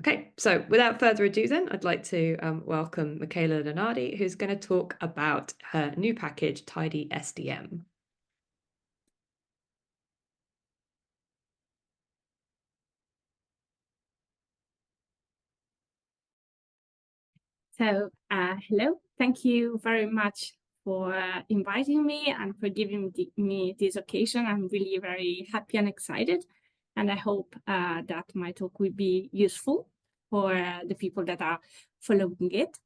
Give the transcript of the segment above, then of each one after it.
Okay, so without further ado then, I'd like to welcome Michaela Lenardi, who's going to talk about her new package, tidysdm. So, hello, thank you very much for inviting me and for giving me this occasion. I'm really very happy and excited, and I hope that my talk will be useful for the people that are following it.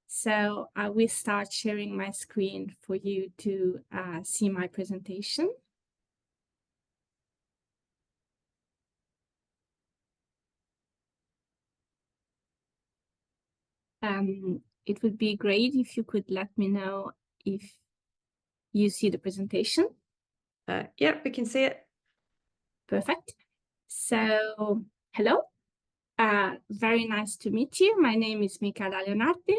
So I will start sharing my screen for you to see my presentation. It would be great if you could let me know if you see the presentation. Yep, we can see it. Perfect. So, hello. Very nice to meet you. My name is Michaela Leonardi.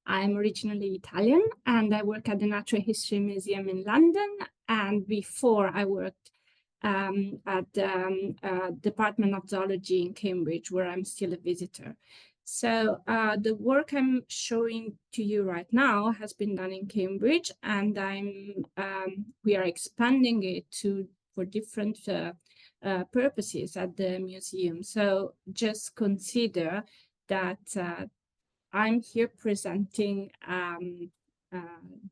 I'm originally Italian, and I work at the Natural History Museum in London. And before, I worked at the Department of Zoology in Cambridge, where I'm still a visitor. So the work I'm showing to you right now has been done in Cambridge, and we are expanding it for different purposes at the museum. So just consider that I'm here presenting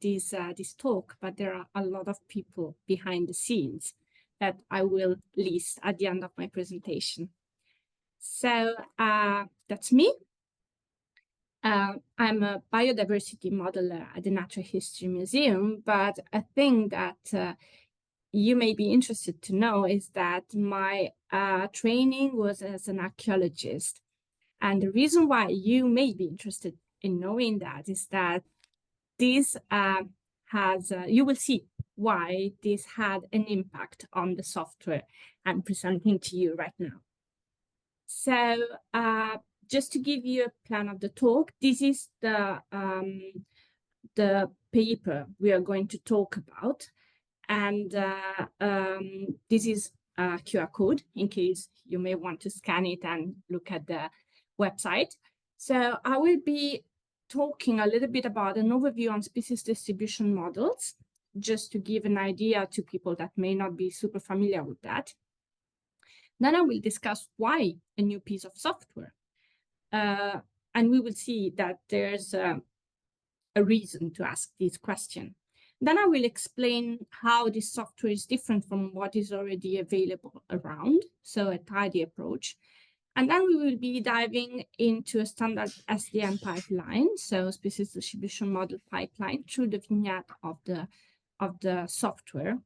this talk, but there are a lot of people behind the scenes that I will list at the end of my presentation. So that's me. I'm a biodiversity modeler at the Natural History Museum, but a thing that you may be interested to know is that my training was as an archaeologist. And the reason why you may be interested in knowing that is that this you will see why this had an impact on the software I'm presenting to you right now. So just to give you a plan of the talk, this is the paper we are going to talk about. And this is a QR code in case you may want to scan it and look at the website. So I will be talking a little bit about an overview on species distribution models, just to give an idea to people that may not be super familiar with that. Then I will discuss why a new piece of software. And we will see that there's a reason to ask this question. Then I will explain how this software is different from what is already available around, so a tidy approach. And then we will be diving into a standard SDM pipeline, so species distribution model pipeline, through the vignette of the software.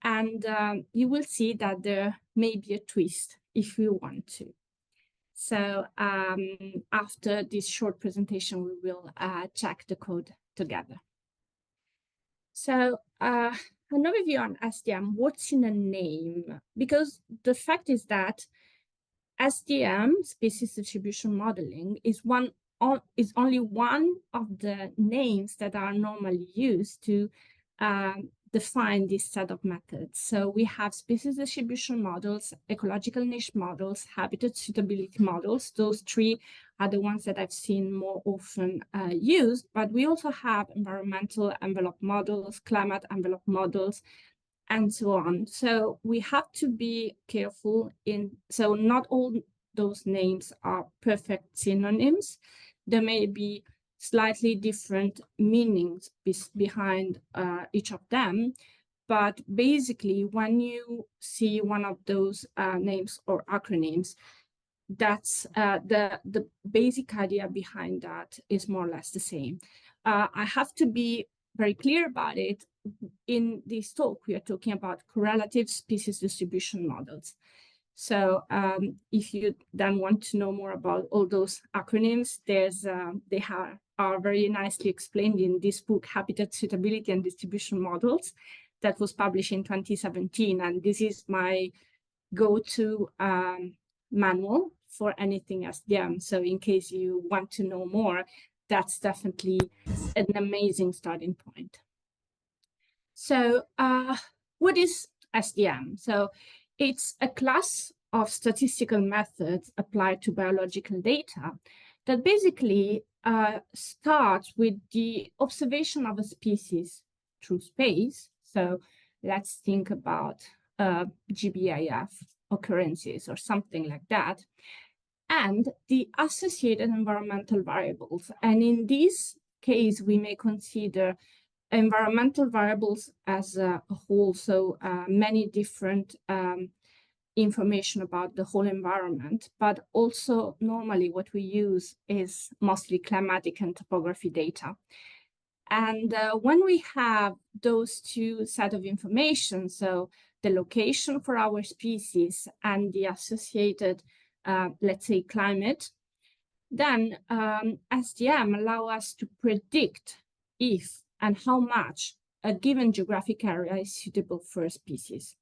And you will see that there may be a twist if you want to. So after this short presentation, we will check the code together. So an overview on SDM, what's in a name? Because the fact is that SDM, species distribution modeling, is only one of the names that are normally used to define this set of methods. So we have species distribution models, ecological niche models, habitat suitability models. Those three are the ones that I've seen more often used, but we also have environmental envelope models, climate envelope models, and so on. So we have to be careful so not all those names are perfect synonyms. There may be slightly different meanings behind each of them. But basically, when you see one of those names or acronyms, that's the basic idea behind that is more or less the same. I have to be very clear about it. In this talk, we are talking about correlative species distribution models. So if you then want to know more about all those acronyms, they are very nicely explained in this book, Habitat Suitability and Distribution Models, that was published in 2017. And this is my go-to manual for anything SDM. So in case you want to know more, that's definitely an amazing starting point. So what is SDM? So it's a class of statistical methods applied to biological data that basically start with the observation of a species through space. So let's think about GBIF occurrences or something like that, and the associated environmental variables. And in this case, we may consider environmental variables as a whole, so many different information about the whole environment, but also normally what we use is mostly climatic and topography data. And when we have those two sets of information, so the location for our species and the associated, let's say, climate, then SDM allow us to predict if and how much a given geographic area is suitable for a species.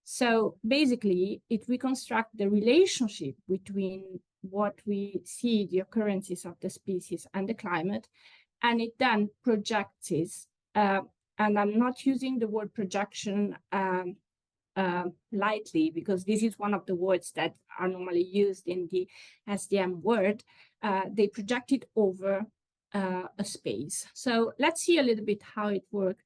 So basically, it reconstructs the relationship between what we see, the occurrences of the species and the climate, and it then projects it. And I'm not using the word projection lightly, because this is one of the words that are normally used in the SDM word. They project it over a space. So let's see a little bit how it works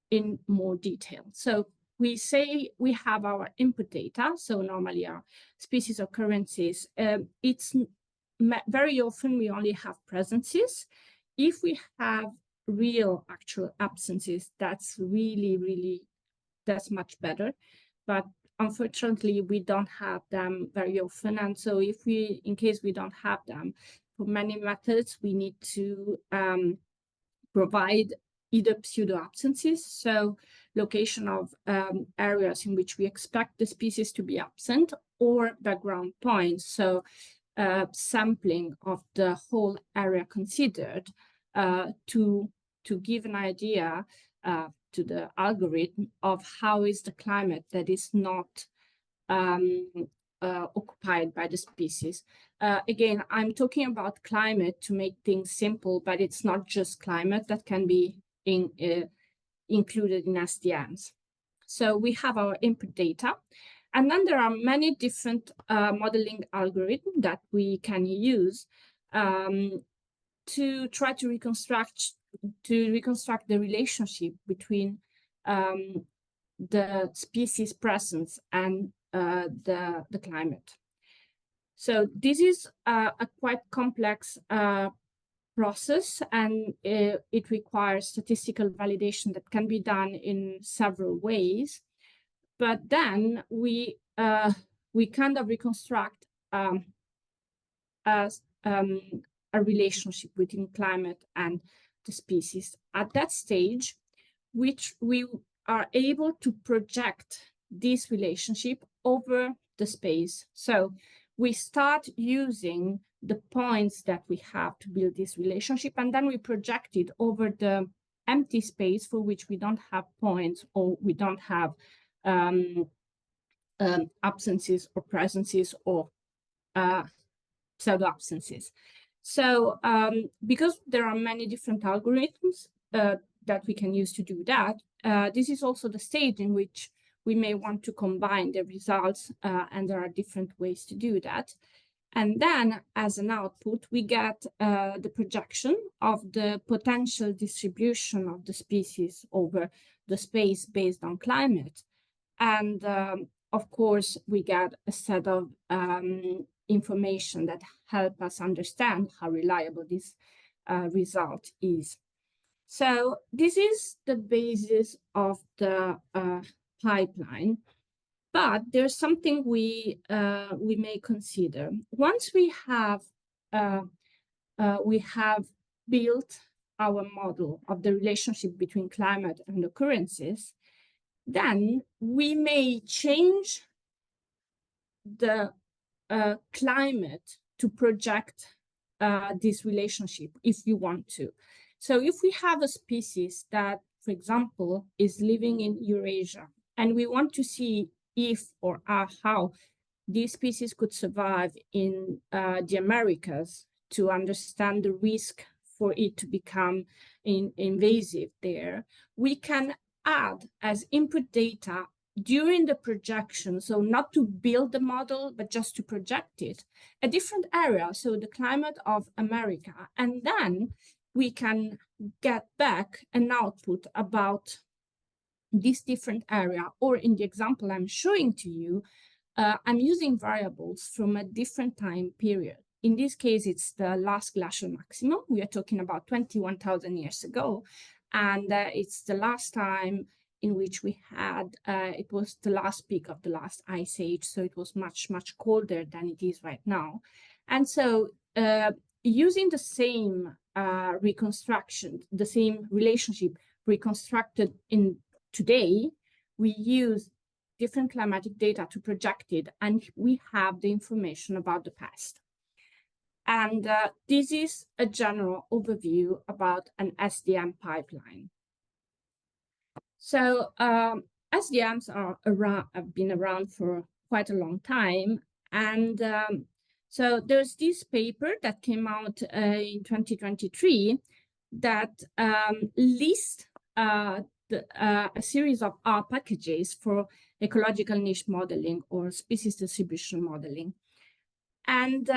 in more detail. So we say we have our input data, so normally our species occurrences. It's very often we only have presences. If we have real actual absences, that's that's much better. But unfortunately, we don't have them very often. And so in case we don't have them, for many methods, we need to provide either pseudo absences, so location of areas in which we expect the species to be absent, or background points, so sampling of the whole area considered to give an idea to the algorithm of how is the climate that is not occupied by the species. Again, I'm talking about climate to make things simple, but it's not just climate that can be included in SDMs. So we have our input data, and then there are many different modeling algorithms that we can use to try to reconstruct the relationship between the species presence and the climate. So this is a quite complex process, and it requires statistical validation that can be done in several ways. But then we kind of reconstruct a relationship between climate and the species. At that stage, which we are able to project this relationship over the space. So we start using the points that we have to build this relationship, and then we project it over the empty space for which we don't have points, or we don't have absences or presences or pseudo absences. So because there are many different algorithms that we can use to do that, this is also the stage in which we may want to combine the results, and there are different ways to do that. And then as an output, we get the projection of the potential distribution of the species over the space based on climate. And of course, we get a set of information that help us understand how reliable this result is. So this is the basis of the pipeline, but there's something we may consider. Once we have built our model of the relationship between climate and occurrences, then we may change the climate to project this relationship if you want to. So if we have a species that, for example, is living in Eurasia, and we want to see if or how this species could survive in the Americas, to understand the risk for it to become invasive there, we can add as input data during the projection, so not to build the model, but just to project it, a different area, so the climate of America. And then we can get back an output about this different area, or in the example I'm showing to you, I'm using variables from a different time period. In this case, it's the last glacial maximum. We are talking about 21,000 years ago. And it's the last time in which we had, it was the last peak of the last ice age. So it was much, much colder than it is right now. And so using the same reconstruction, the same relationship reconstructed in today, we use different climatic data to project it, and we have the information about the past. And this is a general overview about an SDM pipeline. So SDMs have been around for quite a long time. And so there's this paper that came out in 2023 that lists a series of R packages for ecological niche modeling or species distribution modeling. And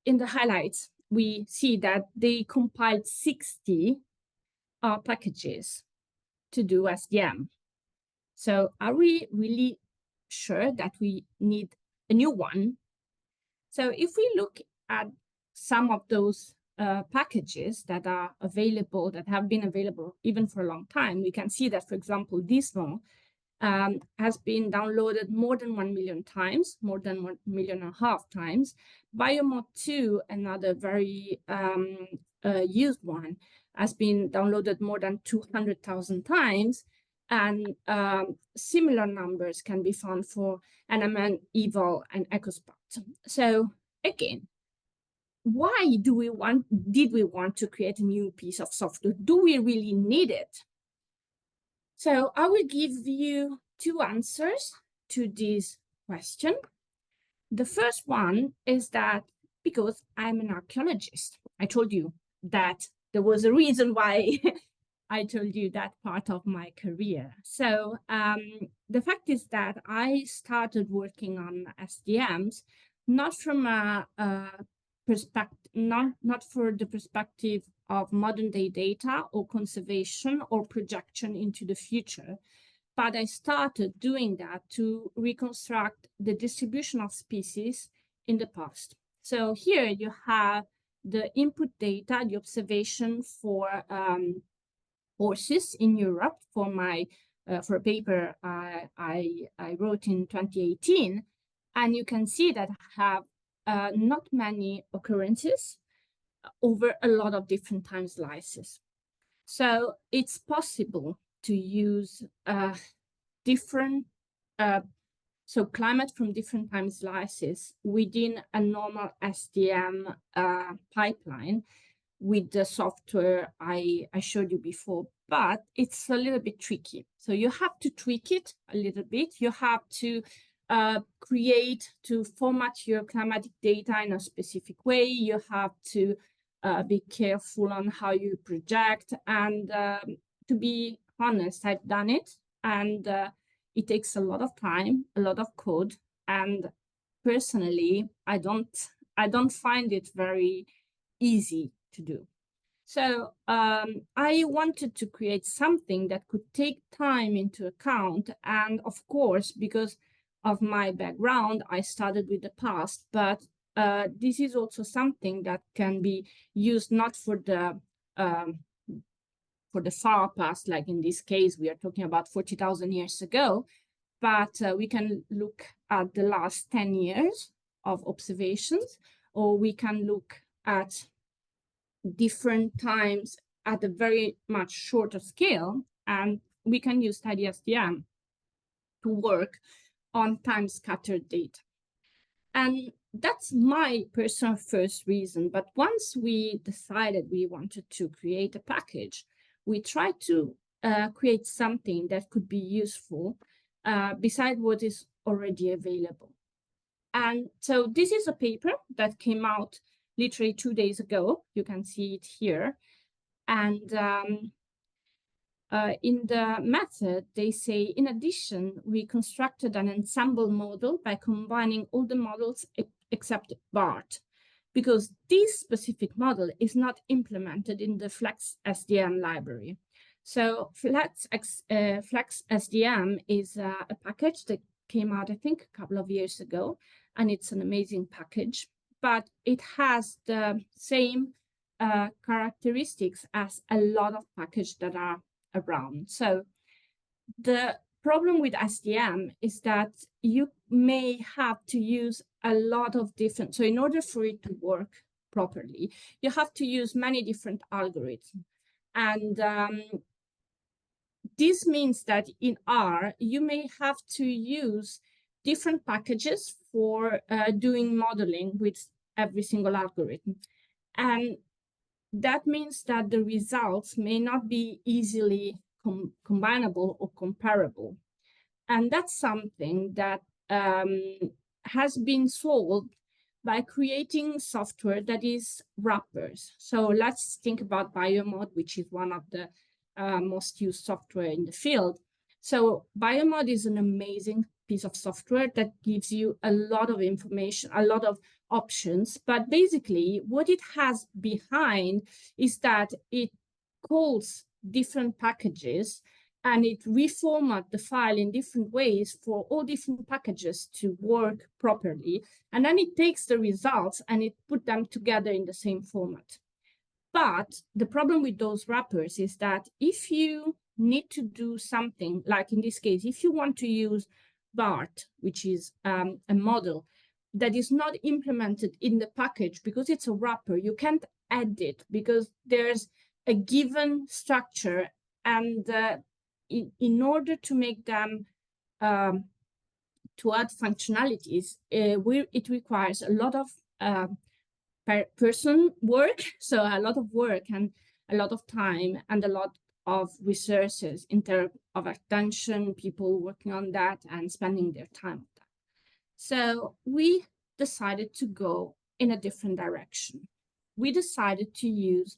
in the highlights, we see that they compiled 60 R packages to do SDM. So are we really sure that we need a new one? So if we look at some of those packages that are available, that have been available even for a long time, we can see that, for example, this one has been downloaded more than 1 million times, more than 1.5 million times. Biomod 2, another very used one, has been downloaded more than 200,000 times. And similar numbers can be found for NMN, EVOL, and EcoSpot. So again, why did we want to create a new piece of software? Do we really need it? So I will give you two answers to this question. The first one is that because I'm an archaeologist, I told you that there was a reason why I told you that part of my career. So the fact is that I started working on SDMs, not from a perspective, not for the perspective of modern day data or conservation or projection into the future, but I started doing that to reconstruct the distribution of species in the past. So here you have the input data, the observation for horses in Europe for my for a paper I wrote in 2018, and you can see that I have not many occurrences over a lot of different time slices. So it's possible to use different so climate from different time slices within a normal SDM pipeline with the software I showed you before, but it's a little bit tricky. So you have to tweak it a little bit. You have to format your climatic data in a specific way. You have to be careful on how you project. And to be honest, I've done it, and it takes a lot of time, a lot of code. And personally, I don't find it very easy to do. So I wanted to create something that could take time into account. And of course, because of my background, I started with the past, but this is also something that can be used not for the far past, like in this case, we are talking about 40,000 years ago, but we can look at the last 10 years of observations, or we can look at different times at a very much shorter scale, and we can use tidysdm to work on time scattered data. And that's my personal first reason. But once we decided we wanted to create a package, we tried to create something that could be useful beside what is already available. And so this is a paper that came out literally 2 days ago. You can see it here. And in the method, they say, in addition, we constructed an ensemble model by combining all the models except BART, because this specific model is not implemented in the Flex SDM library. So Flex SDM is a package that came out, I think, a couple of years ago, and it's an amazing package, but it has the same characteristics as a lot of packages that are around. So the problem with SDM is that you may have to use a lot of different, so in order for it to work properly, you have to use many different algorithms. And this means that in R, you may have to use different packages for doing modeling with every single algorithm. And that means that the results may not be easily combinable or comparable. And that's something that has been solved by creating software that is wrappers. So let's think about Biomod, which is one of the most used software in the field. So Biomod is an amazing piece of software that gives you a lot of information, a lot of options. But basically, what it has behind is that it calls different packages and it reformat the file in different ways for all different packages to work properly. And then it takes the results and it put them together in the same format. But the problem with those wrappers is that if you need to do something, like in this case, if you want to use BART, which is a model that is not implemented in the package because it's a wrapper, you can't add it because there's a given structure, and in order to make them to add functionalities, it requires a lot of person work, so a lot of work and a lot of time and a lot of resources in terms of attention, people working on that and spending their time on that. So we decided to go in a different direction. We decided to use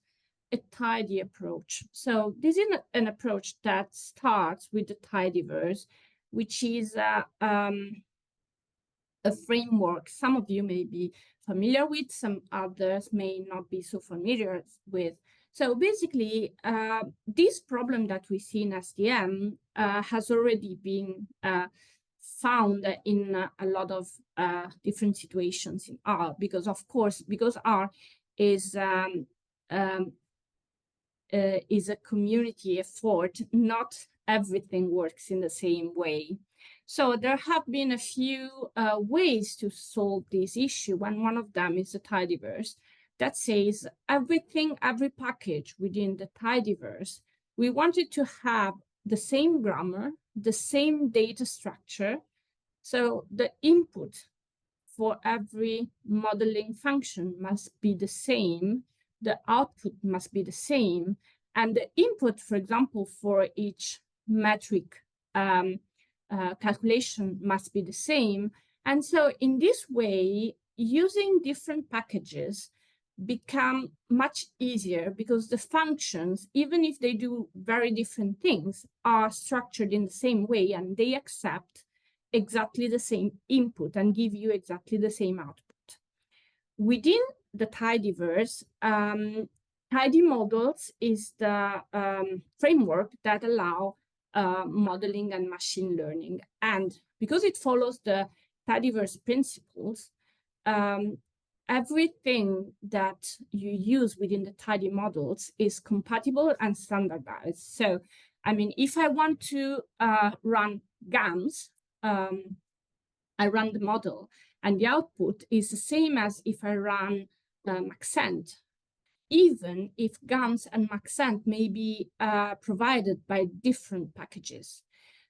a tidy approach. So this is an approach that starts with the tidyverse, which is a framework some of you may be familiar with, some others may not be so familiar with. So basically, this problem that we see in SDM has already been found in a lot of different situations in R, because of course, because R is a community effort, not everything works in the same way. So there have been a few ways to solve this issue, and one of them is the tidyverse that says every package within the tidyverse, we wanted to have the same grammar, the same data structure. So the input for every modeling function must be the same, the output must be the same, and the input, for example, for each metric calculation must be the same. And so in this way, using different packages become much easier because the functions, even if they do very different things, are structured in the same way and they accept exactly the same input and give you exactly the same output. Within the tidyverse, tidy models is the framework that allow modeling and machine learning. And because it follows the tidyverse principles, everything that you use within the tidy models is compatible and standardized. So, I mean, if I want to run GAMS, I run the model, and the output is the same as if I run Maxent, even if GAMS and Maxent may be provided by different packages.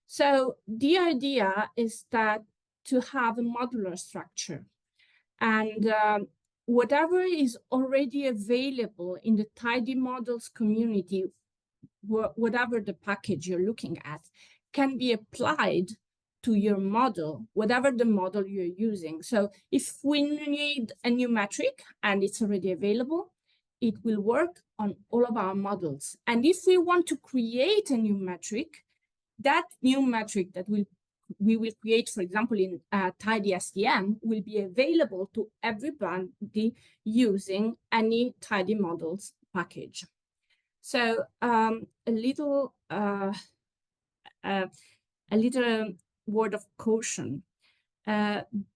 So the idea is that to have a modular structure, and whatever is already available in the tidy models community, whatever the package you're looking at, can be applied to your model, whatever the model you're using. So if we need a new metric and it's already available, it will work on all of our models. And if we want to create a new metric, that new metric that we will create, for example, in tidysdm, will be available to everybody using any tidy models package. So a little word of caution.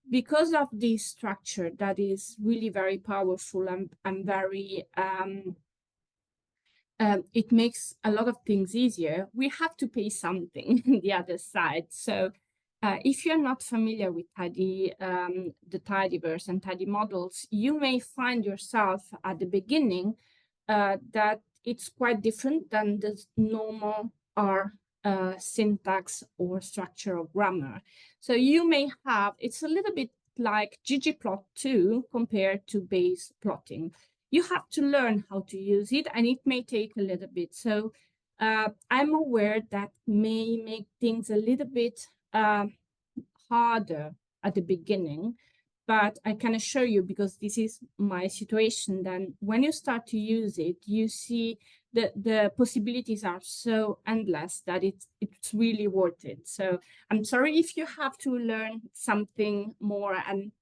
Because of this structure that is really very powerful and very, it makes a lot of things easier, we have to pay something on the other side. So if you're not familiar with the tidyverse and tidy models, you may find yourself at the beginning that it's quite different than the normal R syntax or structure of grammar. So you may have, it's a little bit like ggplot2 compared to base plotting. You have to learn how to use it, and it may take a little bit. So I'm aware that may make things a little bit harder at the beginning, but I can assure you, because this is my situation, then when you start to use it, you see the possibilities are so endless that it's really worth it. So I'm sorry if you have to learn something more and,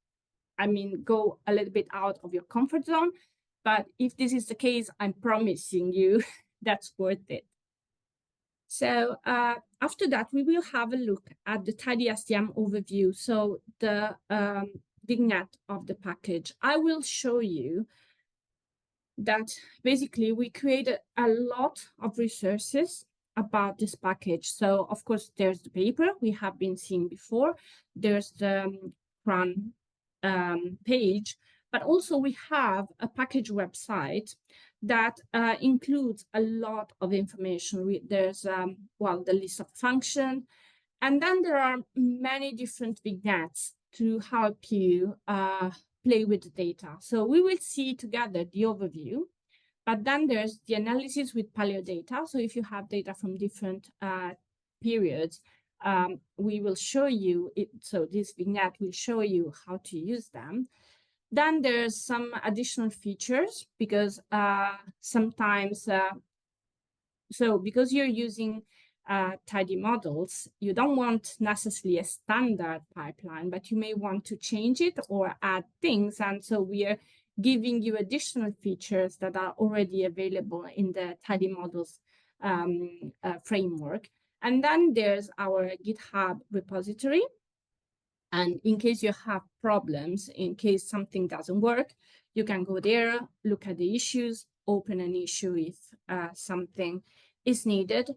I mean, go a little bit out of your comfort zone. But if this is the case, I'm promising you that's worth it. So after that, we will have a look at the tidysdm overview. So the vignette of the package. I will show you that basically we created a lot of resources about this package. So of course, there's the paper we have been seeing before. There's the CRAN page, but also we have a package website that includes a lot of information. There's, well, the list of functions, and then there are many different vignettes to help you play with the data. So we will see together the overview, but then there's the analysis with paleo data. So if you have data from different periods, we will show you it. So this vignette will show you how to use them. Then there's some additional features, because sometimes, so because you're using tidy models, you don't want necessarily a standard pipeline, but you may want to change it or add things. And so we are giving you additional features that are already available in the tidy models framework. And then there's our GitHub repository. And in case you have problems, in case something doesn't work, you can go there, look at the issues, open an issue if something is needed.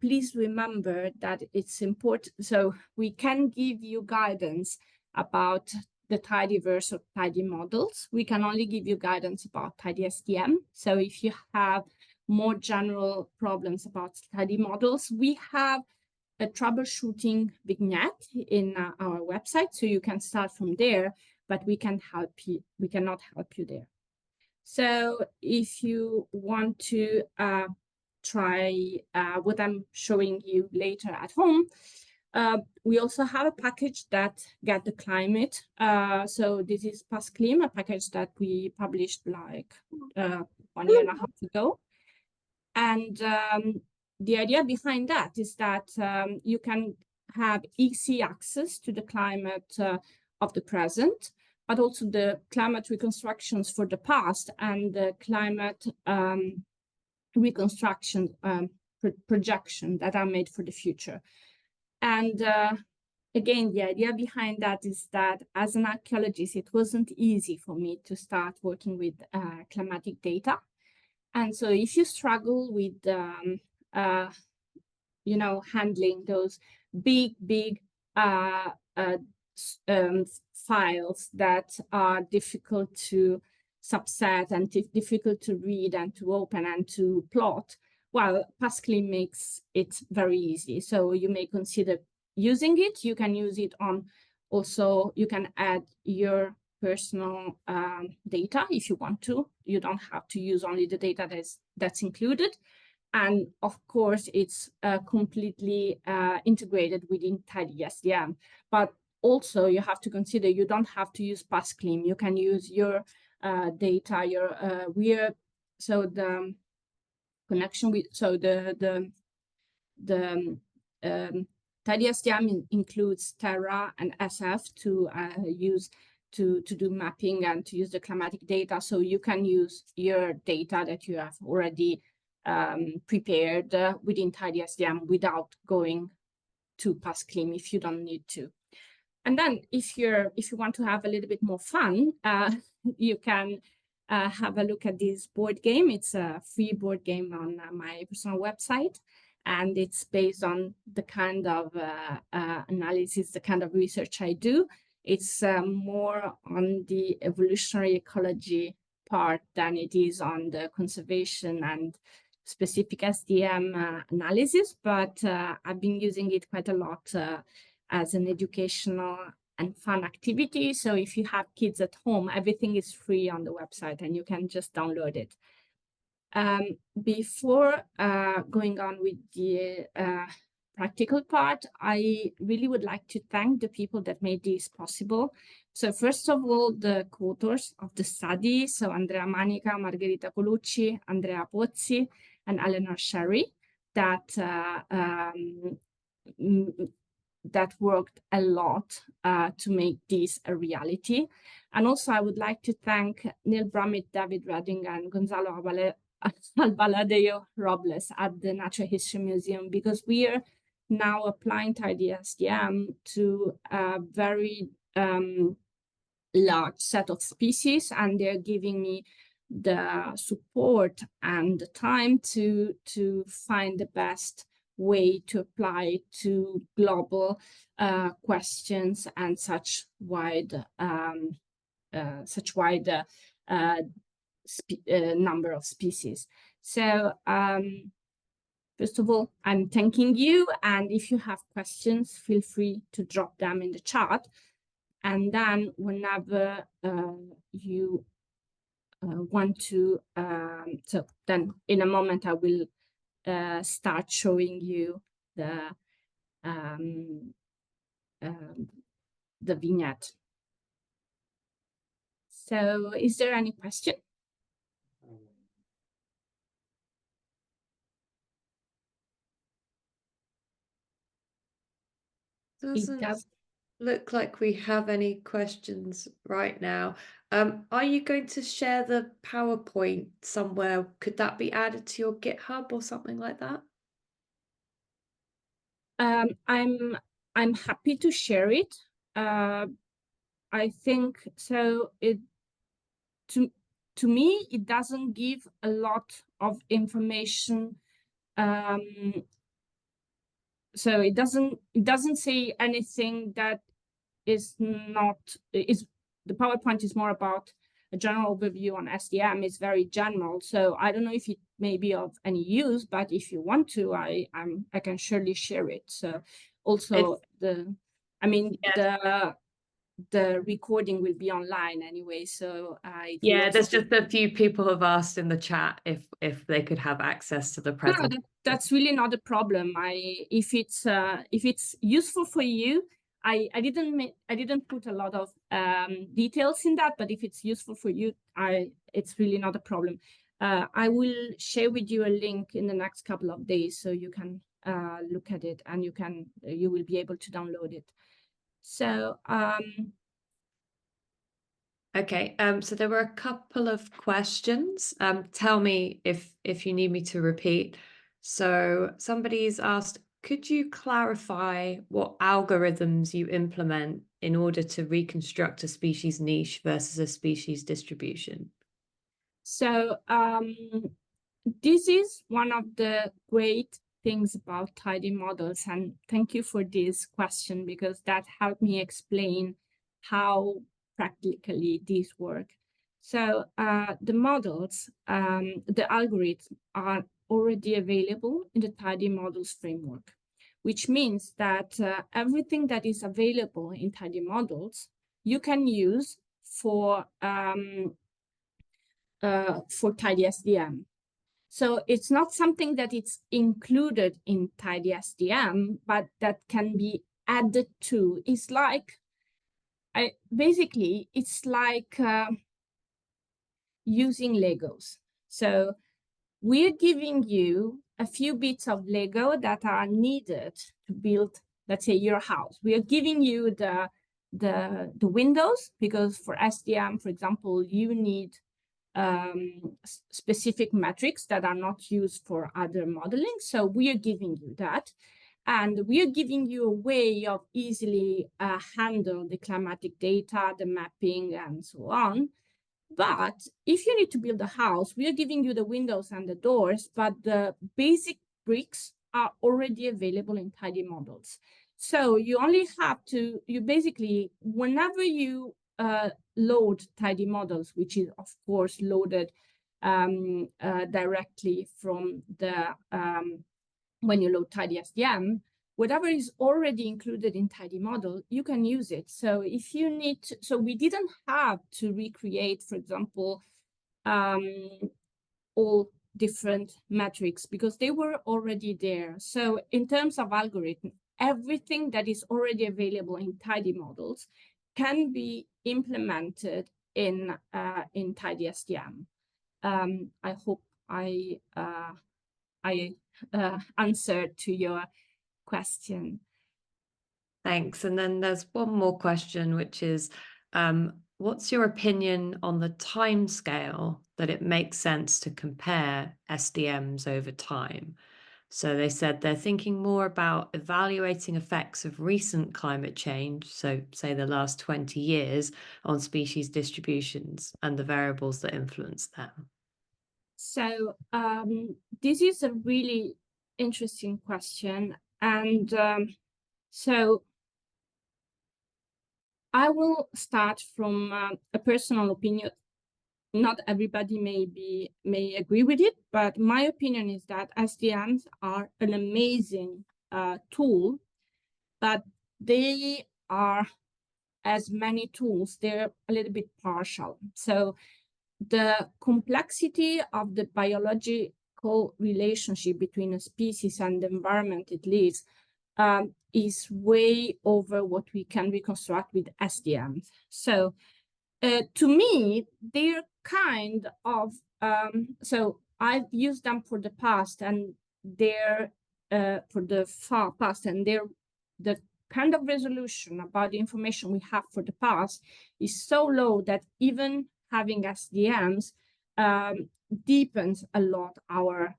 Please remember that it's important. So we can give you guidance about the tidyverse or tidy models. We can only give you guidance about tidysdm. So if you have more general problems about tidy models, we have a troubleshooting vignette in our website, so you can start from there, but we can help you. We cannot help you there. So if you want to try what I'm showing you later at home, we also have a package that get the climate. So this is PassClim, a package that we published like 1.5 years ago. And the idea behind that is that you can have easy access to the climate of the present, but also the climate reconstructions for the past and the climate reconstruction projection that are made for the future. And again, the idea behind that is that as an archaeologist, it wasn't easy for me to start working with climatic data. And so if you struggle with, you know, handling those big files that are difficult to subset and difficult to read and to open and to plot, well, PassClim makes it very easy. So you may consider using it. You can use it on, also, you can add your personal data if you want to. You don't have to use only the data that's included. And of course, it's completely integrated within tidysdm. But also, you have to consider you don't have to use PassClim. You can use your data, so the connection with, so the tidysdm includes Terra and SF to use to do mapping and to use the climatic data. So you can use your data that you have already prepared within tidysdm without going to PassClim if you don't need to. And then if you want to have a little bit more fun, you can have a look at this board game. It's a free board game on my personal website, and it's based on the kind of analysis, the kind of research I do. It's more on the evolutionary ecology part than it is on the conservation and specific SDM analysis, but I've been using it quite a lot as an educational and fun activity. So if you have kids at home, everything is free on the website and you can just download it. Before going on with the practical part, I really would like to thank the people that made this possible. So first of all, the co-authors of the study, so Andrea Manica, Margherita Colucci, Andrea Pozzi, and Eleanor Sherry, that that worked a lot to make this a reality. And also I would like to thank Neil Brummett, David Redding, and Gonzalo Albaladeo Robles at the Natural History Museum, because we are now applying tidysdm to a very large set of species, and they're giving me the support and the time to find the best way to apply to global questions and such wide number of species. So first of all, I'm thanking you, and if you have questions, feel free to drop them in the chat. And then whenever you want to, so then in a moment I will start showing you the vignette. So is there any question? Doesn't look like we have any questions right now. Are you going to share the PowerPoint somewhere? Could that be added to your GitHub or something like that? I'm happy to share it. I think so. To me, it doesn't give a lot of information. So it doesn't say anything that is not the PowerPoint is more about a general overview on SDM. Is very general, so I don't know if it may be of any use, but if you want to, I can surely share it. So also the recording will be online anyway, so yeah, there's just a few people have asked in the chat if they could have access to the presentation. No, that's really not a problem. If it's useful for you, I didn't put a lot of details in that, but if it's useful for you, it's really not a problem. I will share with you a link in the next couple of days, so you can look at it and you will be able to download it. So okay, so there were a couple of questions. Tell me if you need me to repeat. So somebody's asked, could you clarify what algorithms you implement in order to reconstruct a species niche versus a species distribution? So this is one of the great things about tidy models, and thank you for this question, because that helped me explain how practically these work. So the models, the algorithms are already available in the tidy models framework, which means that everything that is available in tidy models you can use for tidysdm. So it's not something that it's included in tidysdm, but that can be added to. It's like, basically, it's like using Legos. So we're giving you a few bits of Lego that are needed to build, let's say, your house. We are giving you the windows, because for SDM, for example, you need specific metrics that are not used for other modeling. So we are giving you that. And we are giving you a way of easily handle the climatic data, the mapping, and so on. But if you need to build a house, we are giving you the windows and the doors, but the basic bricks are already available in Tidy models. So you only have to, you basically, whenever you load Tidy models, which is of course loaded directly from the, when you load tidysdm, whatever is already included in Tidy model, you can use it. So if you need to, so we didn't have to recreate, for example, all different metrics because they were already there. So in terms of algorithm, everything that is already available in Tidy models can be implemented in tidysdm. I hope I answered to your question. Thanks. And then there's one more question, which is, what's your opinion on the time scale that it makes sense to compare SDMs over time? So they said they're thinking more about evaluating effects of recent climate change, so say the last 20 years, on species distributions and the variables that influence them. So this is a really interesting question. And so I will start from a personal opinion. Not everybody may agree with it, but my opinion is that SDMs are an amazing tool, but they are, as many tools, they're a little bit partial. So the complexity of the biological relationship between a species and the environment it lives is way over what we can reconstruct with SDMs. So to me, they're kind of, so I've used them for the past, and they're for the far past, and they're the kind of resolution about the information we have for the past is so low that even having SDMs deepens a lot our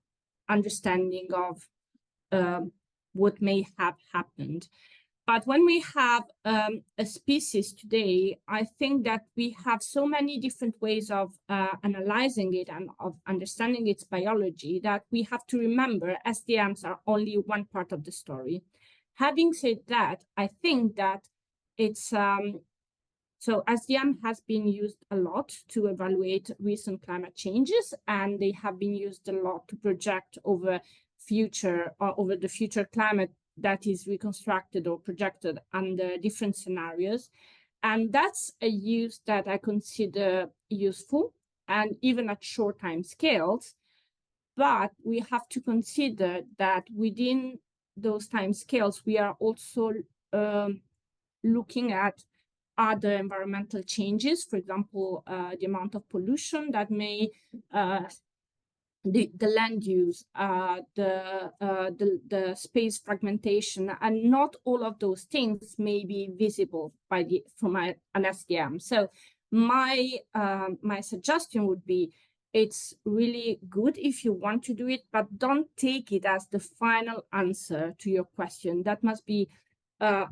understanding of what may have happened. But when we have a species today, I think that we have so many different ways of analyzing it and of understanding its biology that we have to remember SDMs are only one part of the story. Having said that, I think that it's, so SDM has been used a lot to evaluate recent climate changes, and they have been used a lot to project over the future climate that is reconstructed or projected under different scenarios. And that's a use that I consider useful, and even at short time scales. But we have to consider that within those time scales, we are also looking at other environmental changes, for example, the amount of pollution that may the land use, the space fragmentation, and not all of those things may be visible from an SDM. So my suggestion would be, it's really good if you want to do it, but don't take it as the final answer to your question. That must be a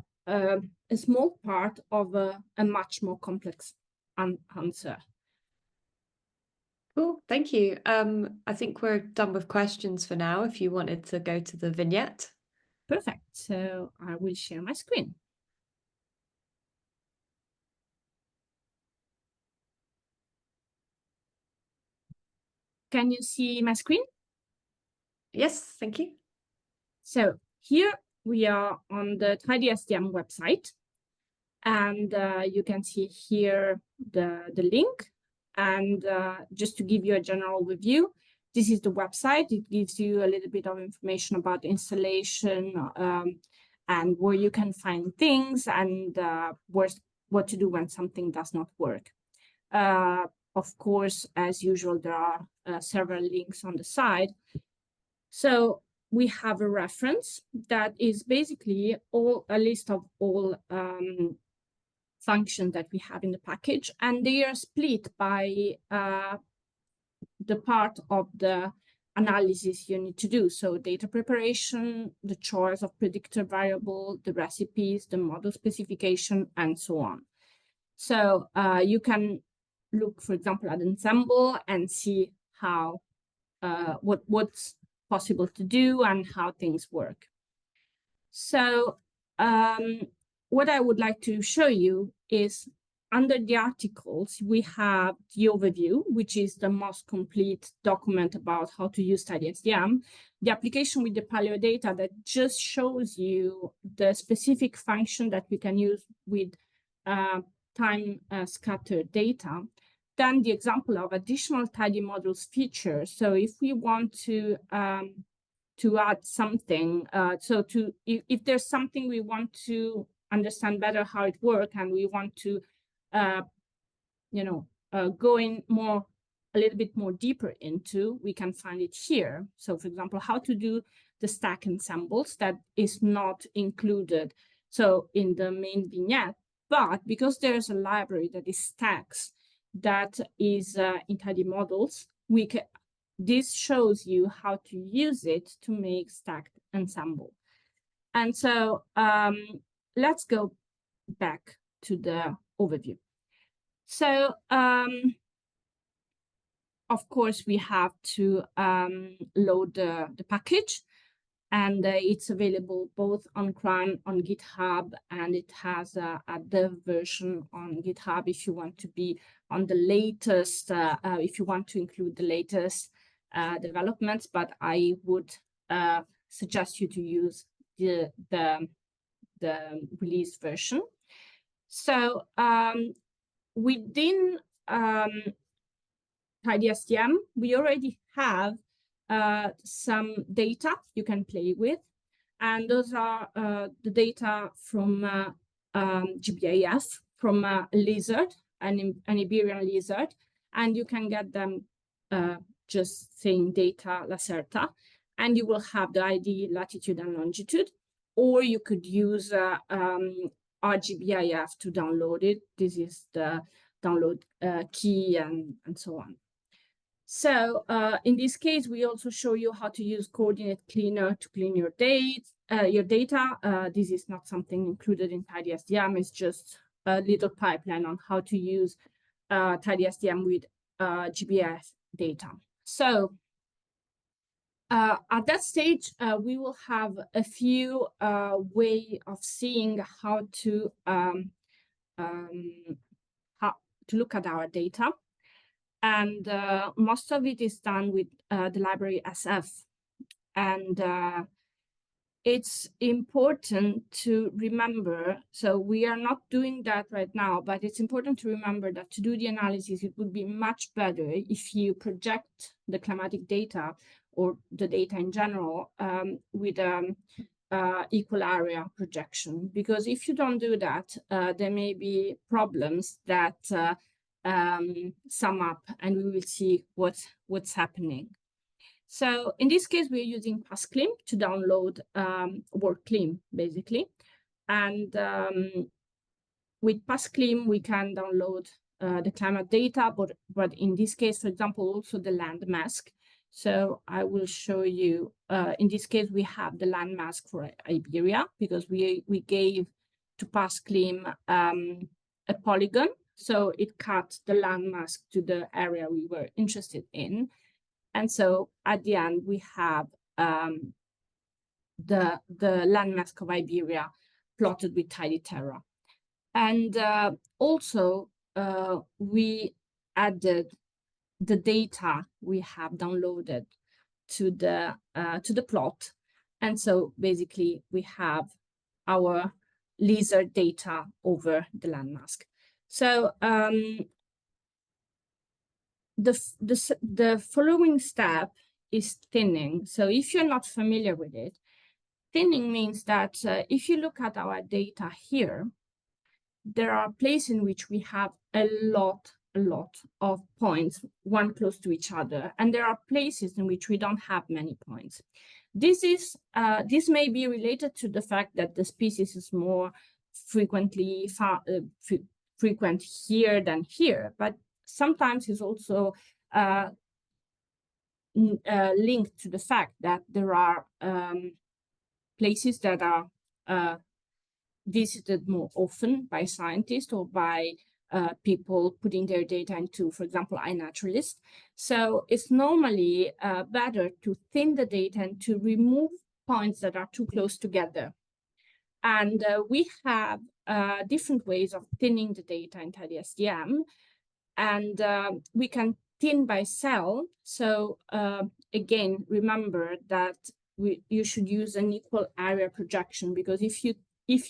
small part of a much more complex answer. Cool, thank you. I think we're done with questions for now, if you wanted to go to the vignette. Perfect. So I will share my screen. Can you see my screen? Yes, thank you. So here we are on the tidysdm website, and you can see here the link. And just to give you a general overview, this is the website. It gives you a little bit of information about the installation and where you can find things, and what to do when something does not work. of course, as usual, there are several links on the side. So we have a reference that is basically a list of all functions that we have in the package, and they are split by the part of the analysis you need to do. So data preparation, the choice of predictor variable, the recipes, the model specification, and so on. So you can look, for example, at ensemble and see how what's possible to do and how things work. So what I would like to show you is under the articles, we have the overview, which is the most complete document about how to use tidysdm, the application with the paleo data that just shows you the specific function that we can use with time scattered data. Then the example of additional tidy models features. So if we want to add something, if there's something we want to understand better how it works and we want to go in a little bit more deeper into, we can find it here. So for example, how to do the stack ensembles that is not included so in the main vignette, but because there's a library that is stacks that is in tidy models, this shows you how to use it to make stacked ensemble. And so let's go back to the overview. So of course, we have to load the package, and it's available both on CRAN, on GitHub, and it has a dev version on GitHub if you want to be on the latest, if you want to include the latest developments, but I would suggest you to use the released version. So within tidysdm, we already have some data you can play with, and those are the data from GBIF, from a lizard, an Iberian lizard, and you can get them just saying data Lacerta, and you will have the ID, latitude, and longitude, or you could use RGBIF to download it. This is the download key and so on. So in this case, we also show you how to use coordinate cleaner to clean your data. This is not something included in tidysdm. It's just a little pipeline on how to use tidysdm with GBIF data. So at that stage, we will have a few way of seeing how to look at our data. And most of it is done with the library SF. And it's important to remember, so we are not doing that right now, but it's important to remember that to do the analysis, it would be much better if you project the climatic data or the data in general with equal area projection. Because if you don't do that, there may be problems that sum up, and we will see what's happening. So in this case, we're using PassClim to download WorkClim, basically. And with PassClim, we can download the climate data, but in this case, for example, also the land mask. So I will show you, in this case, we have the land mask for Iberia, because we gave to PassClim a polygon. So it cut the land mask to the area we were interested in. And so at the end, we have the land mask of Iberia plotted with tidyterra. And also, we added the data we have downloaded to the plot. And so basically, we have our lizard data over the land mask. So the following step is thinning. So if you're not familiar with it, thinning means that if you look at our data here, there are places in which we have a lot a lot of points, one close to each other, and there are places in which we don't have many points. This may be related to the fact that the species is more frequently frequent here than here, but sometimes it's also linked to the fact that there are places that are visited more often by scientists or by people putting their data into, for example, iNaturalist. So it's normally better to thin the data and to remove points that are too close together. And we have different ways of thinning the data in tidysdm, and we can thin by cell. So again, remember that you should use an equal area projection, because if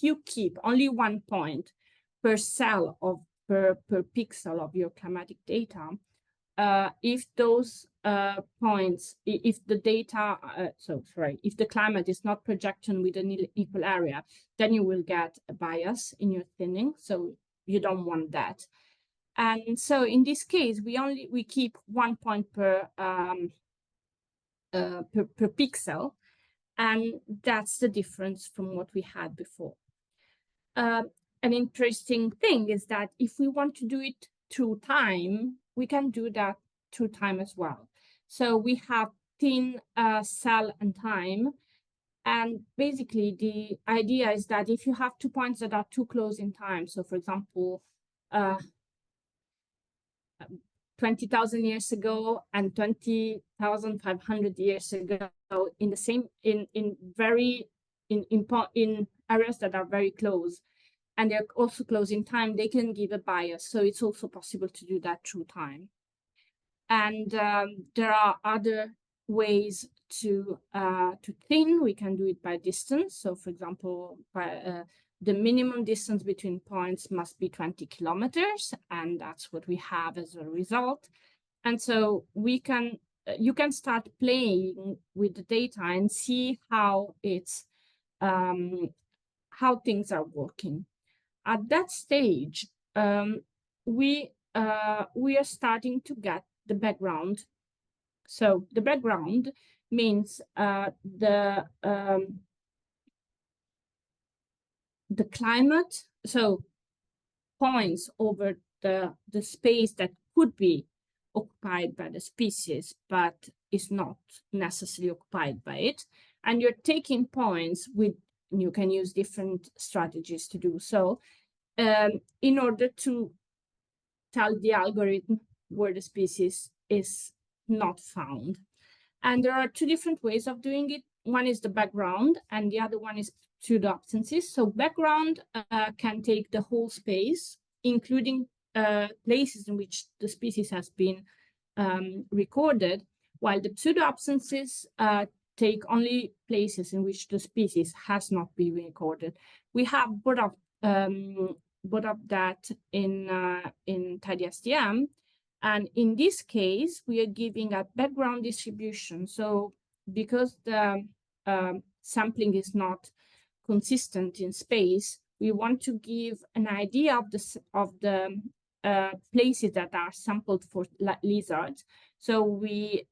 you keep only 1 point per cell of per pixel of your climatic data, if those points, if the data, if the climate is not projected with an equal area, then you will get a bias in your thinning. So you don't want that. And so in this case, we keep 1 point per pixel, and that's the difference from what we had before. An interesting thing is that if we want to do it through time, we can do that through time as well. So we have thin cell and time. And basically, the idea is that if you have 2 points that are too close in time, so for example, 20,000 years ago and 20,500 years ago, in the same in areas that are very close, and they're also close in time, they can give a bias. So it's also possible to do that through time. And there are other ways to thin. We can do it by distance. So for example, by the minimum distance between points must be 20 kilometers, and that's what we have as a result. And so we can you can start playing with the data and see how it's how things are working. At that stage, we are starting to get the background. So the background means the climate, so points over the space that could be occupied by the species, but is not necessarily occupied by it. And you're taking points with, you can use different strategies to do so, in order to tell the algorithm where the species is not found. And there are 2 different ways of doing it. One is the background, and the other one is pseudo absences. So background can take the whole space, including places in which the species has been recorded, while the pseudo absences take only places in which the species has not been recorded. We have both of that in tidysdm, and in this case we are giving a background distribution. So because the sampling is not consistent in space, we want to give an idea of the places that are sampled for lizards. So we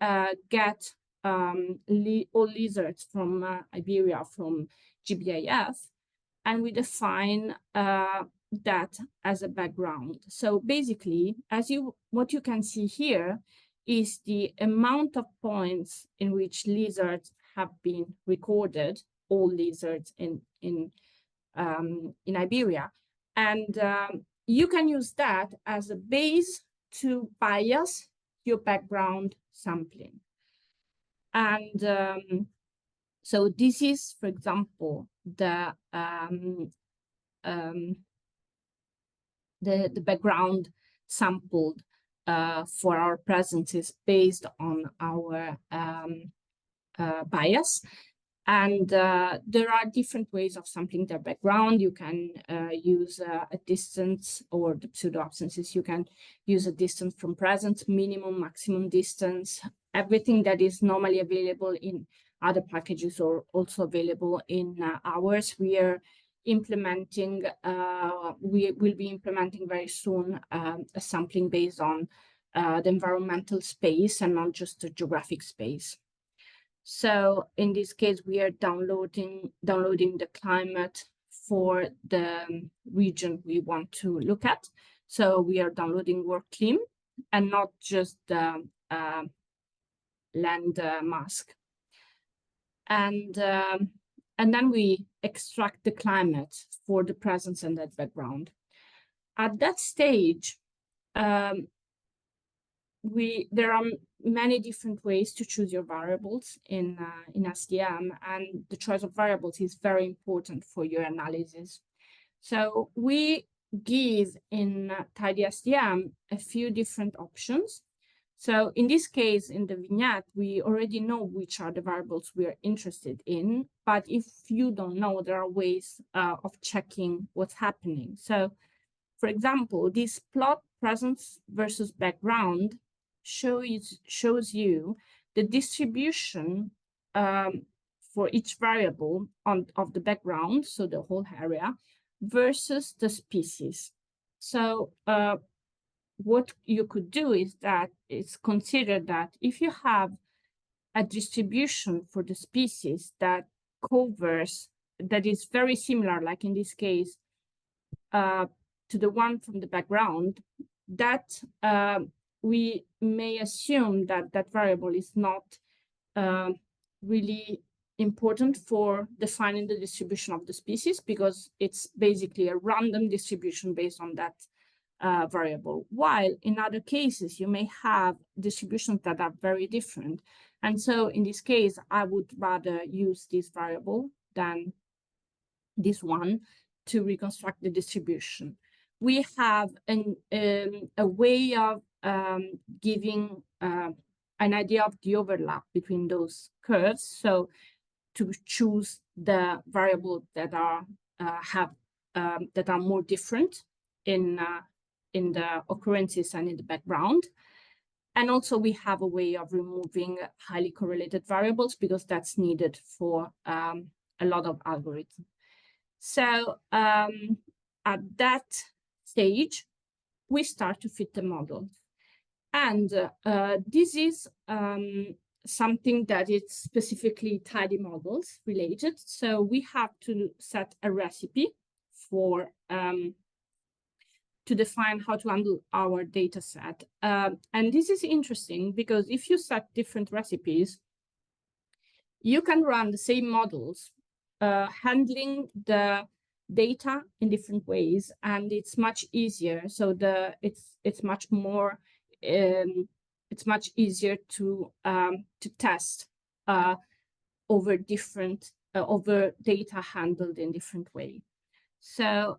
get all lizards from Iberia, from GBIF, and we define that as a background. So basically, what you can see here is the amount of points in which lizards have been recorded, all lizards in Iberia, and you can use that as a base to bias your background sampling. And so this is, for example, the background sampled for our presences based on our bias. And there are different ways of sampling the background. You can use a distance, or the pseudo absences, you can use a distance from presence, minimum, maximum distance, everything that is normally available in other packages or also available in ours. We are implementing, we will be implementing very soon a sampling based on the environmental space and not just the geographic space. So in this case, we are downloading the climate for the region we want to look at. So we are downloading WorkClim and not just the land mask. And then we extract the climate for the presence and that background. At that stage, there are many different ways to choose your variables in SDM, and the choice of variables is very important for your analysis. So we give in tidysdm a few different options. So in this case, in the vignette, we already know which are the variables we are interested in, but if you don't know, there are ways of checking what's happening. So for example, this plot presence versus background shows you the distribution for each variable of the background, so the whole area, versus the species. So what you could do is that it's considered that if you have a distribution for the species that covers, that is very similar, like in this case, to the one from the background, that we may assume that that variable is not really important for defining the distribution of the species, because it's basically a random distribution based on that variable. While in other cases, you may have distributions that are very different. And so in this case, I would rather use this variable than this one to reconstruct the distribution. We have a way of giving an idea of the overlap between those curves. So to choose the variable that are that are more different in the occurrences and in the background. And also we have a way of removing highly correlated variables, because that's needed for a lot of algorithms. So at that stage, we start to fit the model. And this is something that is specifically tidy models related. So we have to set a recipe for to define how to handle our data set. And this is interesting because if you set different recipes, you can run the same models handling the data in different ways, and it's much easier. So it's much more it's much easier to test over different over data handled in different way. So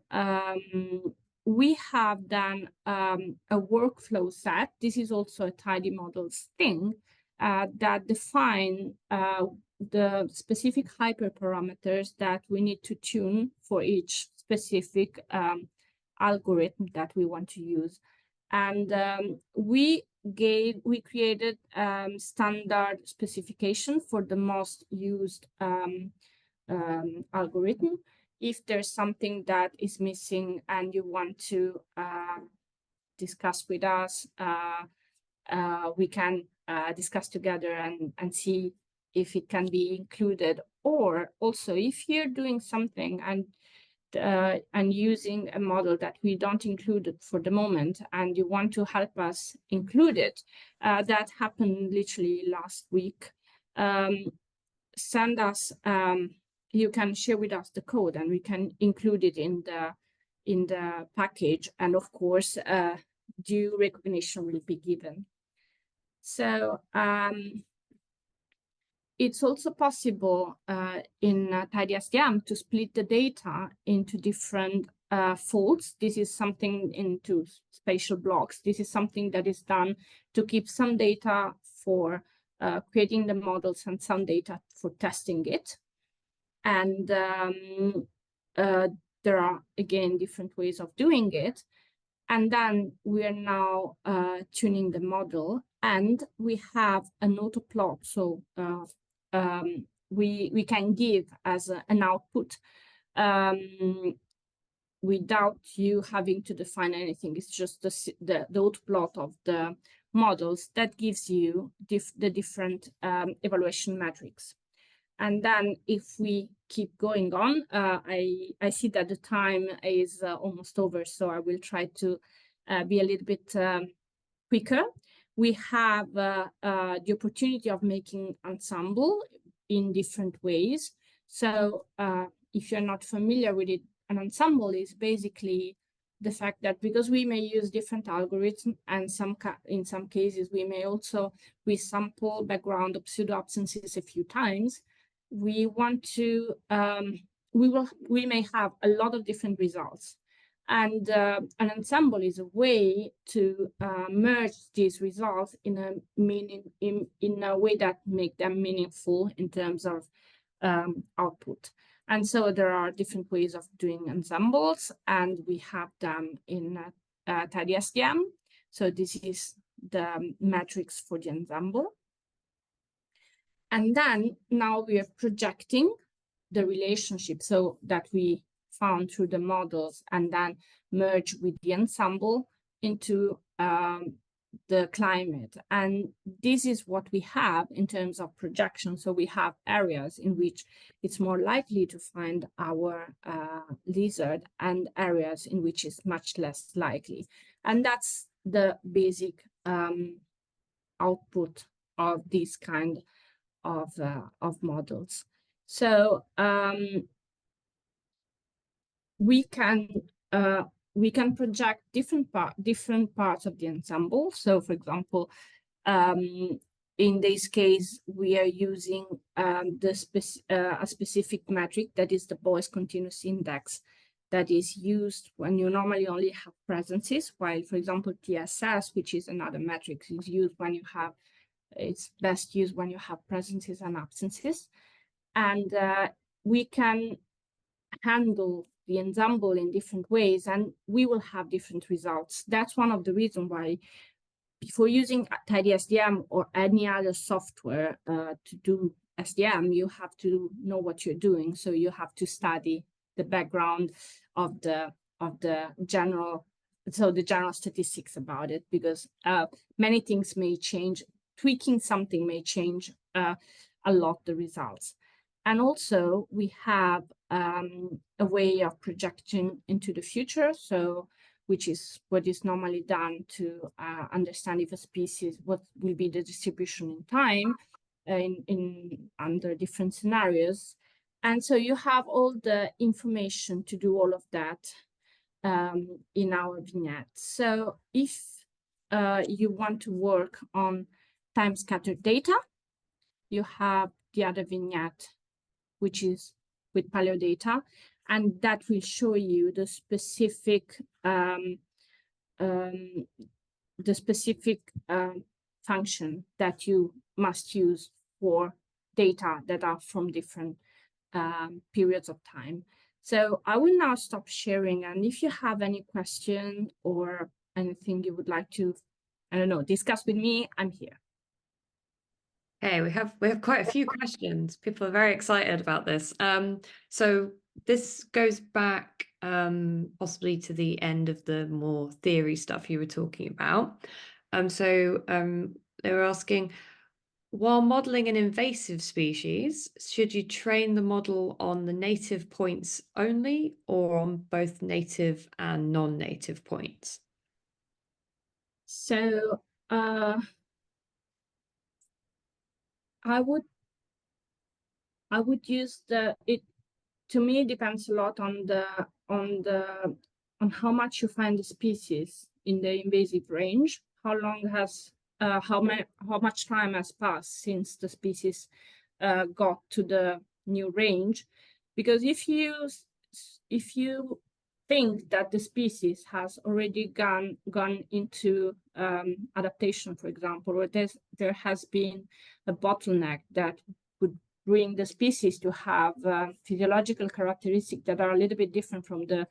we have then a workflow set. This is also a tidy models thing that define the specific hyperparameters that we need to tune for each specific algorithm that we want to use. And we created standard specification for the most used algorithm. If there's something that is missing and you want to discuss with us, we can discuss together and see if it can be included. Or also, if you're doing something and using a model that we don't include it for the moment, and you want to help us include it, that happened literally last week. Send us. You can share with us the code, and we can include it in the package. And of course, due recognition will be given. So it's also possible in tidysdm to split the data into different folds. This is something into spatial blocks. This is something that is done to keep some data for creating the models and some data for testing it. And there are, again, different ways of doing it. And then we are now tuning the model, and we have an auto plot. So we can give as an output without you having to define anything. It's just the dot plot of the models that gives you the different evaluation metrics. And then if we keep going on, I see that the time is almost over, so I will try to be a little bit quicker. We have the opportunity of making ensemble in different ways. So if you're not familiar with it, an ensemble is basically the fact that because we may use different algorithms, and in some cases we may also resample background of pseudo absences a few times, we want to we may have a lot of different results. And an ensemble is a way to merge these results in a way that make them meaningful in terms of output. And so there are different ways of doing ensembles, and we have them in tidysdm. So this is the metrics for the ensemble. And then now we are projecting the relationship so that we found through the models and then merge with the ensemble into the climate. And this is what we have in terms of projection. So we have areas in which it's more likely to find our lizard and areas in which it's much less likely. And that's the basic output of this kind of models. So we can project different parts of the ensemble. So, for example, in this case, we are using a specific metric that is the Boyce continuous index that is used when you normally only have presences, while, for example, TSS, which is another metric, is used when you have, it's best used when you have presences and absences. And we can handle the ensemble in different ways, and we will have different results. That's one of the reasons why, before using tidysdm or any other software to do SDM, you have to know what you're doing. So you have to study the background of the general, so the general statistics about it, because many things may change. Tweaking something may change a lot the results. And also we have a way of projecting into the future, so which is what is normally done to understand if a species, what will be the distribution in time under different scenarios. And so you have all the information to do all of that in our vignette. So if you want to work on time scattered data, you have the other vignette, which is with paleo data, and that will show you the specific function that you must use for data that are from different periods of time. So I will now stop sharing, and if you have any question or anything you would like to, I don't know, discuss with me, I'm here. Okay, we have quite a few questions. People are very excited about this. So this goes back possibly to the end of the more theory stuff you were talking about. They were asking, while modeling an invasive species, should you train the model on the native points only or on both native and non-native points? So I would use to me it depends a lot on how much you find the species in the invasive range, how long has how much time has passed since the species got to the new range. Because if you think that the species has already gone into adaptation, for example, or there has been a bottleneck that would bring the species to have physiological characteristics that are a little bit different from the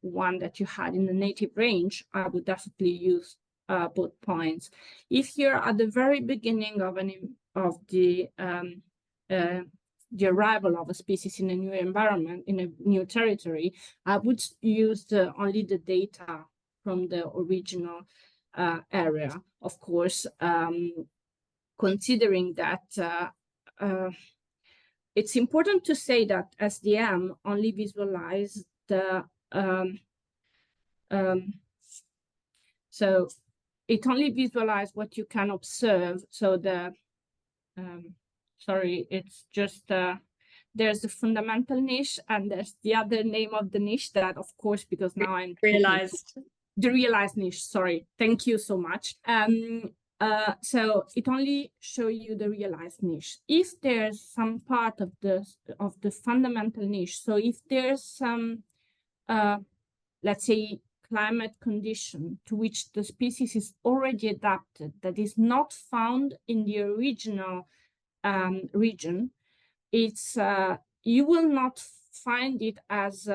one that you had in the native range, I would definitely use both points. If you're at the very beginning of the the arrival of a species in a new environment, in a new territory, I would use only the data from the original area, of course, considering that it's important to say that SDM only visualize the so it only visualizes what you can observe. So the sorry, it's just there's the fundamental niche and there's the other name of the niche that, of course, because now I'm Realized. The realized niche. Sorry, thank you so much. So it only show you the realized niche. If there's some part of the fundamental niche, so if there's some let's say climate condition to which the species is already adapted that is not found in the original region, it's you will not find it as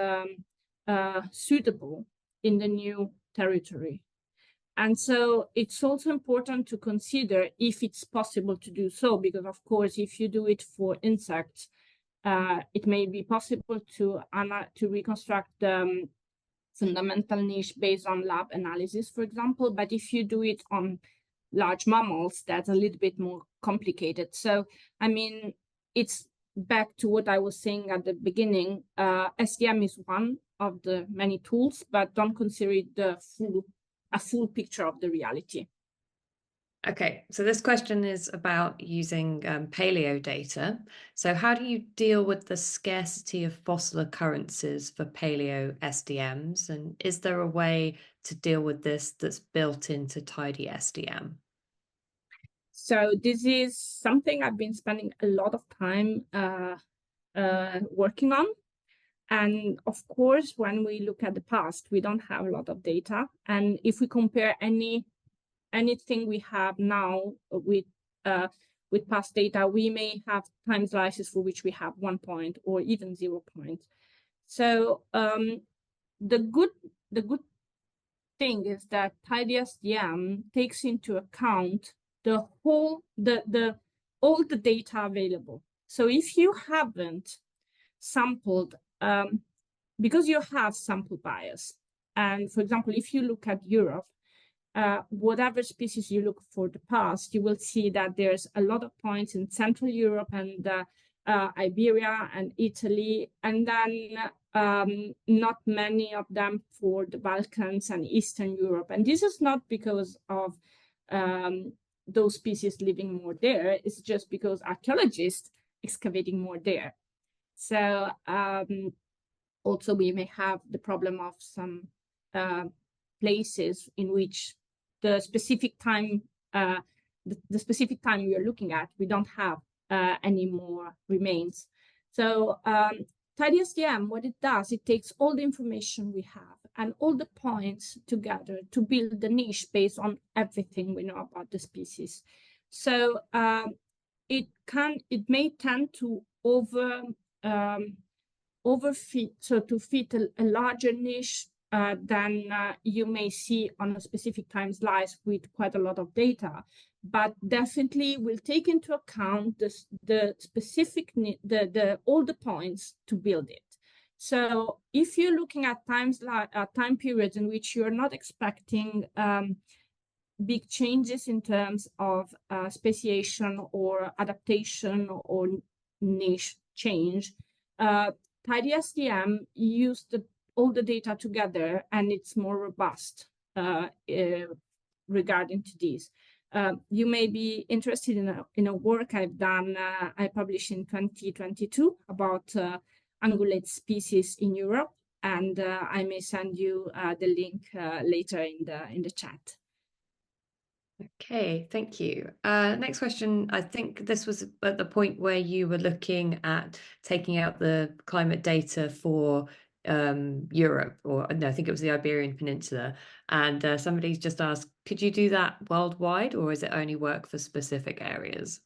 suitable in the new territory. And so it's also important to consider if it's possible to do so, because of course, if you do it for insects, it may be possible to reconstruct the fundamental niche based on lab analysis, for example. But if you do it on large mammals, that's a little bit more complicated. So, I mean, it's back to what I was saying at the beginning. SDM is one of the many tools, but don't consider it a full picture of the reality. Okay, so this question is about using paleo data. So how do you deal with the scarcity of fossil occurrences for paleo SDMs? And is there a way to deal with this that's built into tidysdm? So this is something I've been spending a lot of time working on. And of course, when we look at the past, we don't have a lot of data. And if we compare anything we have now with past data, we may have time slices for which we have 1 point or even 0 points. So the good thing is that tidysdm takes into account the whole all the data available. So if you haven't sampled, because you have sample bias, and for example, if you look at Europe, whatever species you look for the past, you will see that there's a lot of points in Central Europe and Iberia and Italy, and then not many of them for the Balkans and Eastern Europe. And this is not because of those species living more there, it's just because archaeologists excavating more there. So also we may have the problem of some places in which the specific time the specific time you're looking at, we don't have any more remains. So tidysdm, what it does, it takes all the information we have and all the points together to build the niche based on everything we know about the species. So it may tend to overfit, so to fit a larger niche than you may see on a specific time slice with quite a lot of data, but definitely will take into account the specific all the points to build it. So if you're looking at time periods in which you're not expecting big changes in terms of speciation or adaptation or niche change, tidysdm used all the data together, and it's more robust regarding to this. You may be interested in a work I've done, I published in 2022 about ungulate species in Europe, and I may send you the link later in the chat. Okay, thank you. Next question. I think this was at the point where you were looking at taking out the climate data for Europe, or no, I think it was the Iberian Peninsula. And somebody's just asked, could you do that worldwide, or is it only work for specific areas?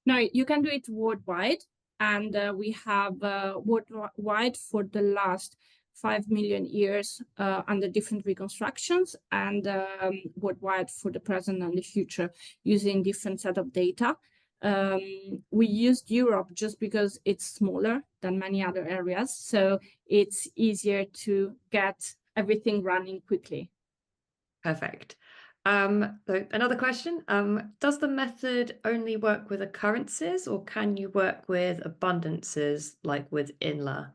No, you can do it worldwide. And we have worldwide for the last 5 million years under different reconstructions, and worldwide for the present and the future using different set of data. We used Europe just because it's smaller than many other areas, so it's easier to get everything running quickly. Perfect. So another question, does the method only work with occurrences or can you work with abundances like with INLA?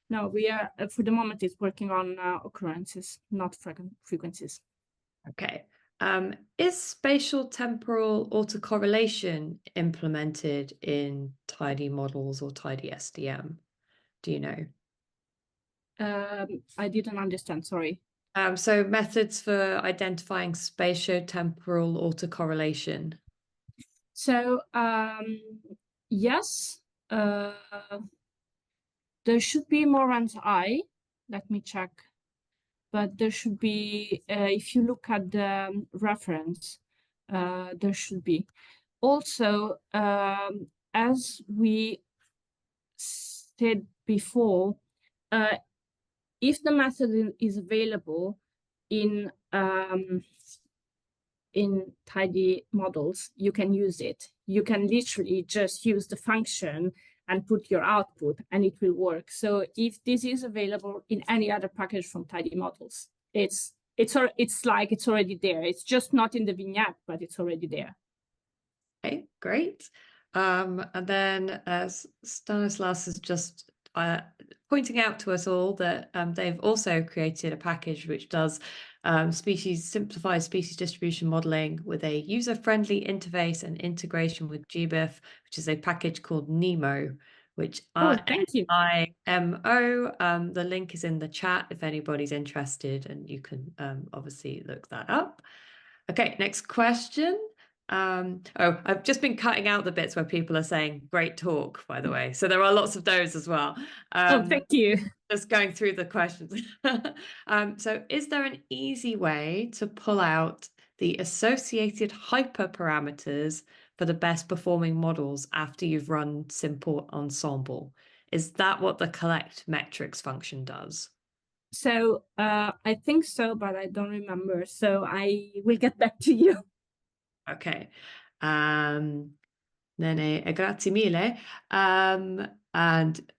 No, we are for the moment it's working on occurrences, not frequencies. Okay. Is spatial temporal autocorrelation implemented in tidy models or tidy SDM? Do you know? I didn't understand, sorry. So methods for identifying spatiotemporal autocorrelation. So yes, uh, there should be more than I. Let me check. But there should be, if you look at the reference, there should be. Also, as we said before, if the method is available in tidy models, you can use it. You can literally just use the function and put your output and it will work. So if this is available in any other package from tidy models, it's like it's already there. It's just not in the vignette, but it's already there. Okay, great. And then Stanislas is just pointing out to us all that they've also created a package which does simplified species distribution modeling with a user-friendly interface and integration with GBIF, which is a package called NEMO, which Oh, thank you. NIMO. The link is in the chat if anybody's interested, and you can obviously look that up. Okay, next question. I've just been cutting out the bits where people are saying great talk, by the way. So there are lots of those as well. Oh, thank you. Just going through the questions. So is there an easy way to pull out the associated hyperparameters for the best performing models after you've run simple ensemble? Is that what the collect metrics function does? So I think so, but I don't remember. So I will get back to you. Okay. Nene, grazie mille. And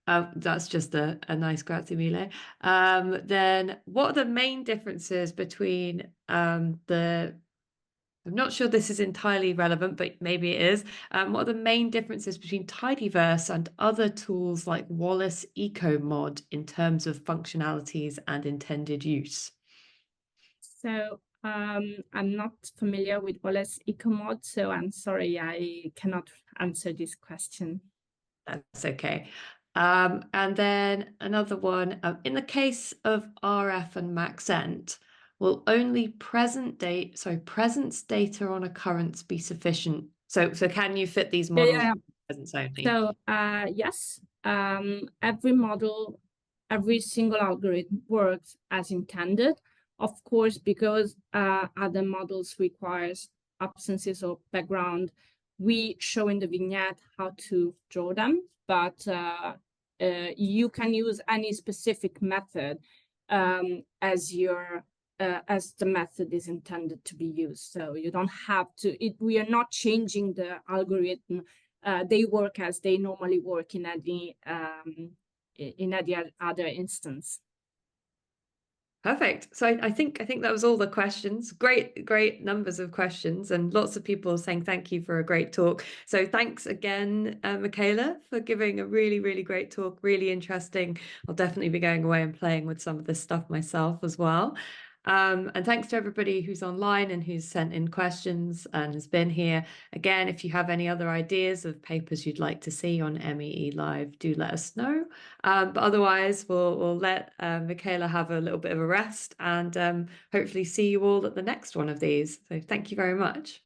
that's just a nice grazie mille. Then what are the main differences between I'm not sure this is entirely relevant, but maybe it is. What are the main differences between Tidyverse and other tools like Wallace EcoMod in terms of functionalities and intended use? So I'm not familiar with Wallace EcoMod, so I'm sorry, I cannot answer this question. That's okay. And then another one, in the case of RF and Maxent, will only presence data on occurrence be sufficient? So can you fit these models Yeah. presence only? So yes, every model, every single algorithm works as intended. Of course, because other models requires absences or background, we show in the vignette how to draw them, but you can use any specific method as your as the method is intended to be used. So you don't have to. We are not changing the algorithm. They work as they normally work in any other instance. Perfect. So I think that was all the questions. Great numbers of questions, and lots of people saying thank you for a great talk. So thanks again, Michaela, for giving a really great talk. Really interesting. I'll definitely be going away and playing with some of this stuff myself as well. And thanks to everybody who's online and who's sent in questions and has been here. Again, if you have any other ideas of papers you'd like to see on MEE Live, do let us know. But otherwise, we'll let Michaela have a little bit of a rest and hopefully see you all at the next one of these. So thank you very much.